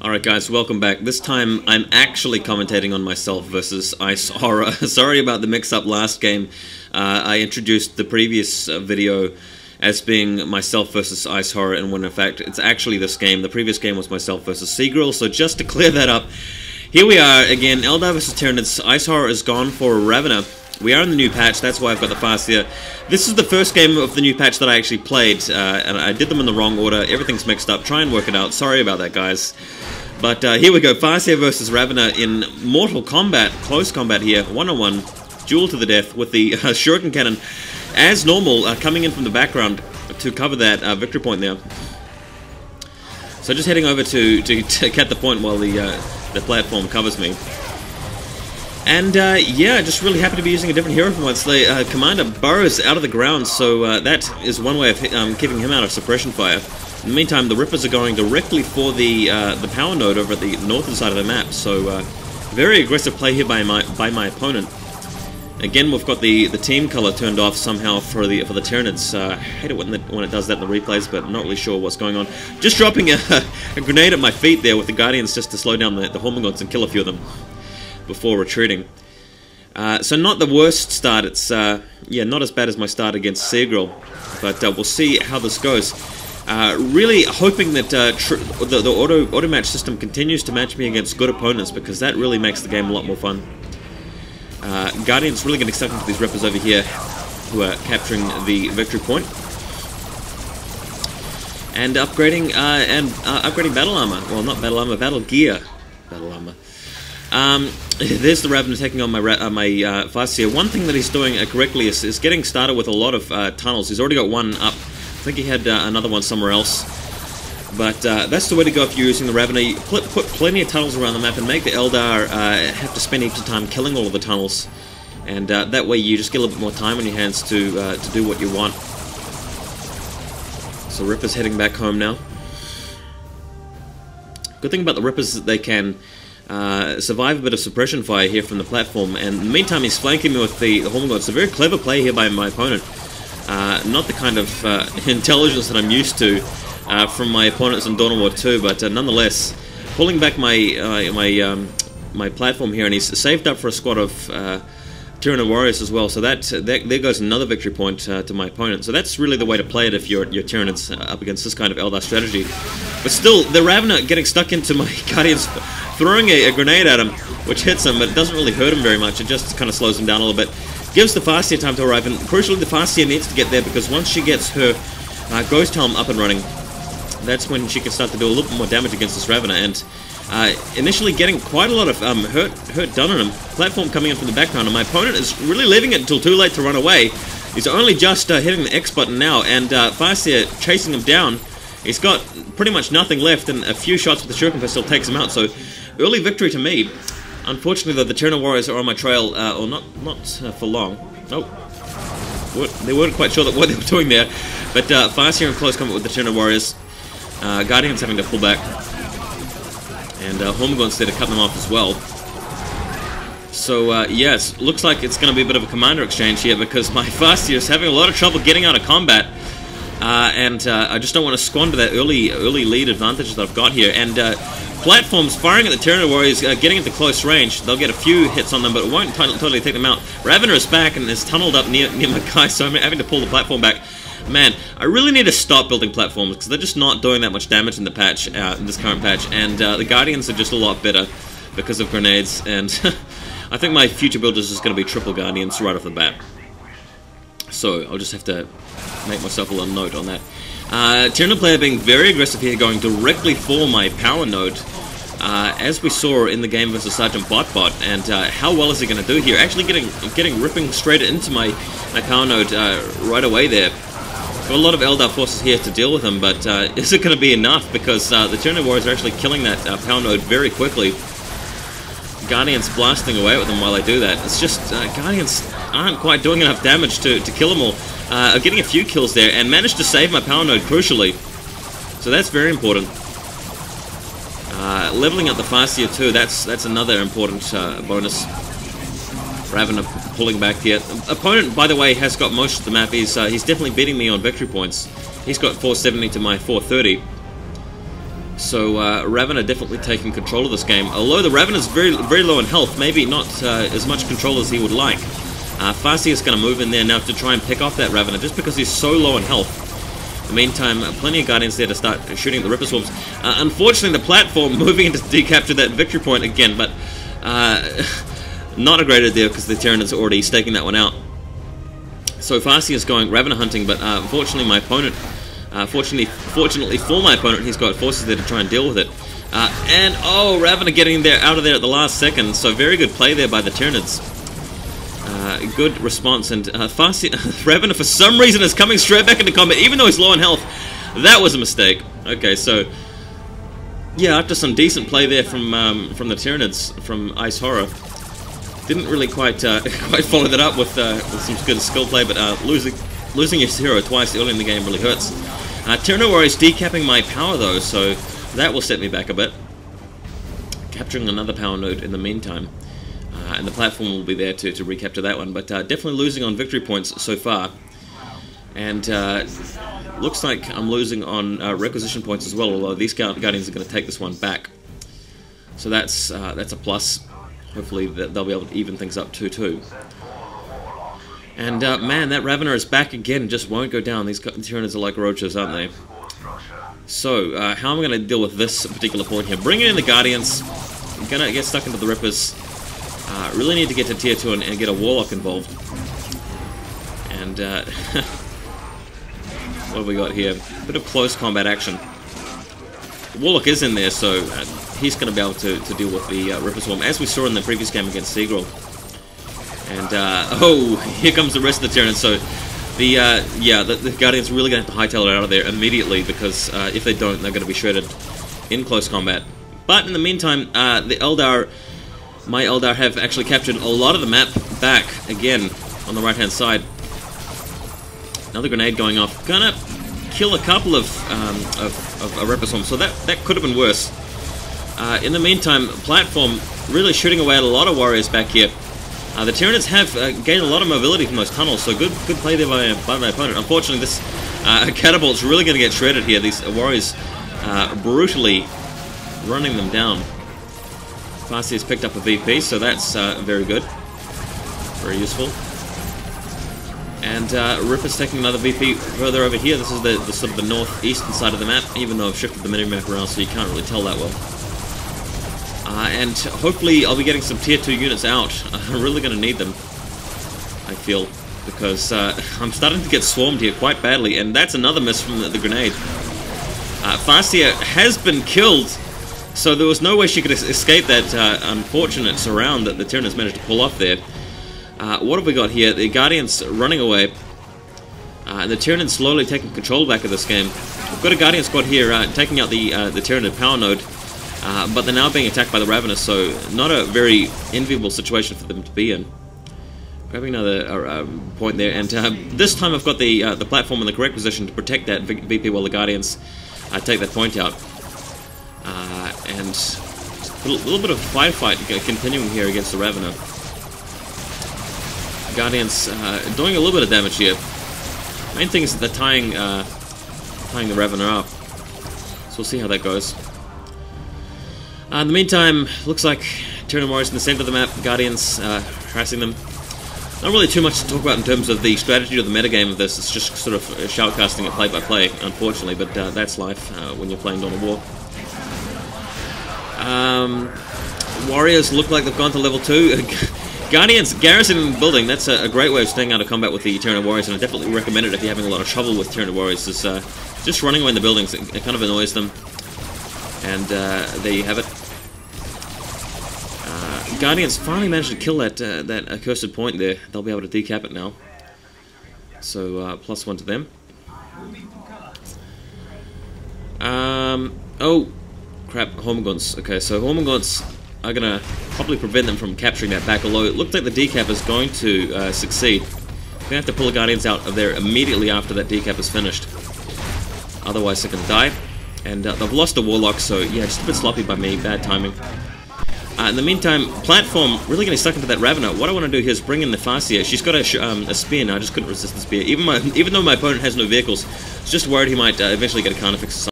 Alright guys, welcome back. This time I'm actually commentating on myself versus Ice Horror. Sorry about the mix-up last game. I introduced the previous video as being myself versus Ice Horror, and when in fact it's actually this game. The previous game was myself versus Seagrill, so just to clear that up, here we are again, Eldar vs Tyranids. Ice Horror is gone for Ravener. We are in the new patch, that's why I've got the Farseer. This is the first game of the new patch that I actually played, and I did them in the wrong order. Everything's mixed up. Try and work it out. Sorry about that, guys. But here we go, Farseer versus Ravener in Mortal Kombat, close combat here, one-on-one, duel to the death with the Shuriken Cannon, as normal, coming in from the background to cover that victory point there. So just heading over to get the point while the platform covers me. And yeah, just really happy to be using a different hero for once. The commander burrows out of the ground, so that is one way of keeping him out of suppression fire. In the meantime, the Rippers are going directly for the power node over at the northern side of the map, so very aggressive play here by my opponent. Again, we've got the team color turned off somehow for the Tyranids. I hate it when it does that in the replays, but I'm not really sure what's going on. Just dropping a grenade at my feet there with the Guardians just to slow down the Hormagaunts and kill a few of them before retreating. So not the worst start. It's yeah, not as bad as my start against Seagrill, but we'll see how this goes. Really hoping that the auto match system continues to match me against good opponents, because that really makes the game a lot more fun. Guardian's really getting stuck into these Rippers over here, who are capturing the victory point and upgrading battle armor. Well, not battle armor, battle gear. Battle armor. There's the Ravener taking on my Farseer. One thing that he's doing correctly is getting started with a lot of tunnels. He's already got one up. I think he had another one somewhere else. But that's the way to go if you're using the Ravener. You put plenty of tunnels around the map and make the Eldar have to spend heaps of time killing all of the tunnels. And that way you just get a little bit more time on your hands to do what you want. So Ripper's heading back home now. Good thing about the Rippers is that they can survive a bit of suppression fire here from the platform. And in the meantime, he's flanking me with the Hormagaunts. It's a very clever play here by my opponent. Not the kind of intelligence that I'm used to from my opponents in Dawn of War 2, but nonetheless, pulling back my platform here, and he's saved up for a squad of Tyranid warriors as well. So there goes another victory point to my opponent. So that's really the way to play it if you're Tyranids up against this kind of Eldar strategy. But still, the Ravener getting stuck into my Guardians, throwing a grenade at him, which hits him, but it doesn't really hurt him very much. It just kind of slows him down a little bit. Gives the Farseer time to arrive, and crucially the Farseer needs to get there, because once she gets her Ghost Helm up and running, that's when she can start to do a little bit more damage against this Ravener, and initially getting quite a lot of hurt done on him. Platform coming in from the background, and my opponent is really leaving it until too late to run away. He's only just hitting the X button now, and Farseer chasing him down. He's got pretty much nothing left, and a few shots with the Shuriken Pistol takes him out, so early victory to me. Unfortunately, though, the Tyranid warriors are on my trail, or not for long. Nope. They weren't quite sure what they were doing there, but Farseer in close combat with the Tyranid warriors. Guardians having to pull back, and Hormagaunts there to cut them off as well. So yes, looks like it's going to be a bit of a commander exchange here, because my Farseer is having a lot of trouble getting out of combat, and I just don't want to squander that early lead advantage that I've got here. And platforms firing at the Tyranid warriors, getting into close range. They'll get a few hits on them, but it won't totally take them out. Ravener is back and is tunneled up near my guy, so I'm having to pull the platform back. Man, I really need to stop building platforms, because they're just not doing that much damage in the patch, in this current patch, and the Guardians are just a lot better because of grenades, and I think my future build is just going to be triple Guardians right off the bat. So I'll just have to make myself a little note on that. Tyranid player being very aggressive here, going directly for my power node, as we saw in the game versus Sergeant Botbot. And how well is he going to do here? Actually ripping straight into my power node right away there. Got a lot of Eldar forces here to deal with him, but is it going to be enough? Because the Tyranid warriors are actually killing that power node very quickly. Guardians blasting away with them while I do that. It's just Guardians aren't quite doing enough damage to kill them all. I'm getting a few kills there, and managed to save my power node crucially. So that's very important. Leveling up the Farseer too, that's another important bonus. Ravener pulling back here. Opponent, by the way, has got most of the map. He's definitely beating me on victory points. He's got 470 to my 430. So Ravener definitely taking control of this game. Although the Ravener's very low in health, maybe not as much control as he would like. Farseer is going to move in there now to try and pick off that Ravener, just because he's so low in health. In the meantime, plenty of Guardians there to start shooting at the Ripper Swarms. Unfortunately, the platform moving in to decapture that victory point again, but not a great idea because the Tyranids are already staking that one out. So Farseer is going Ravener hunting, but unfortunately my opponent, fortunately for my opponent, he's got forces there to try and deal with it. And oh, Ravener getting there out of there at the last second. So very good play there by the Tyranids. Good response, and Farseer, Ravener for some reason is coming straight back into combat, even though he's low on health. That was a mistake. Okay, so yeah, after some decent play there from the Tyranids, from Ice Horror, didn't really quite follow that up with some good skill play, but losing your hero twice early in the game really hurts. Tyranid Warrior is decapping my power though, so that will set me back a bit. Capturing another power node in the meantime. And the platform will be there to recapture that one, but definitely losing on victory points so far. And looks like I'm losing on requisition points as well, although these Guardians are going to take this one back. So that's a plus. Hopefully they'll be able to even things up 2-2. And man, that Ravener is back again, just won't go down. These Tyranids are like roaches, aren't they? So, how am I going to deal with this particular point here? Bringing in the Guardians. I'm going to get stuck into the Rippers. Really need to get to tier 2 and get a Warlock involved. And what have we got here? Bit of close combat action. The Warlock is in there, so he's going to be able to deal with the Ripper Swarm, as we saw in the previous game against Seagull. And oh, here comes the rest of the Tyranids. So the Guardians are really going to have to hightail it out of there immediately, because if they don't, they're going to be shredded in close combat. But in the meantime, my Eldar have actually captured a lot of the map back again on the right-hand side. Another grenade going off, gonna kill a couple of Ripper Swarms, so that could have been worse. In the meantime, platform really shooting away at a lot of warriors back here. The Tyranids have gained a lot of mobility from those tunnels, so good play there by my opponent. Unfortunately, this catapult's really going to get shredded here. These warriors brutally running them down. Farseer's picked up a VP, so that's very good. Very useful. And Ripper's taking another VP further over here. This is the sort of the northeastern side of the map, even though I've shifted the minimap around, so you can't really tell that well. And hopefully I'll be getting some tier 2 units out. I'm really going to need them, I feel, because I'm starting to get swarmed here quite badly, and that's another miss from the grenade. Farseer has been killed, so there was no way she could escape that unfortunate surround that the Tyranids managed to pull off there. What have we got here? The Guardians running away. And the Tyranids slowly taking control back of this game. We've got a Guardian squad here taking out the Tyranid power node. But they're now being attacked by the Ravener, so not a very enviable situation for them to be in. Grabbing another point there, and this time I've got the platform in the correct position to protect that VP while the Guardians take that point out. And a little bit of firefight continuing here against the Ravener. Guardians doing a little bit of damage here. Main thing is that they're tying the Ravener up. So we'll see how that goes. In the meantime, looks like Tyranid Warriors in the center of the map, Guardians harassing them. Not really too much to talk about in terms of the strategy or the metagame of this. It's just sort of shoutcasting it play by play, unfortunately, but that's life when you're playing Dawn of War. Warriors look like they've gone to level 2. Guardians garrisoning the building, that's a great way of staying out of combat with the Tyranid Warriors, and I definitely recommend it if you're having a lot of trouble with Tyranid Warriors. Is just running away in the buildings, it kind of annoys them. And there you have it. Guardians finally managed to kill that accursed point there. They'll be able to decap it now. So +1 to them. Oh crap! Hormiguns. Okay, so Hormiguns are gonna probably prevent them from capturing that back. Although it looks like the decap is going to succeed. We're gonna have to pull the Guardians out of there immediately after that decap is finished. Otherwise, they're gonna die. And they've lost a Warlock, so yeah, just a bit sloppy by me, bad timing. In the meantime, platform really getting stuck into that Ravener. What I want to do here is bring in the Farseer. She's got a spear now, I just couldn't resist the spear. Even though my opponent has no vehicles, I was just worried he might eventually get a counterfix.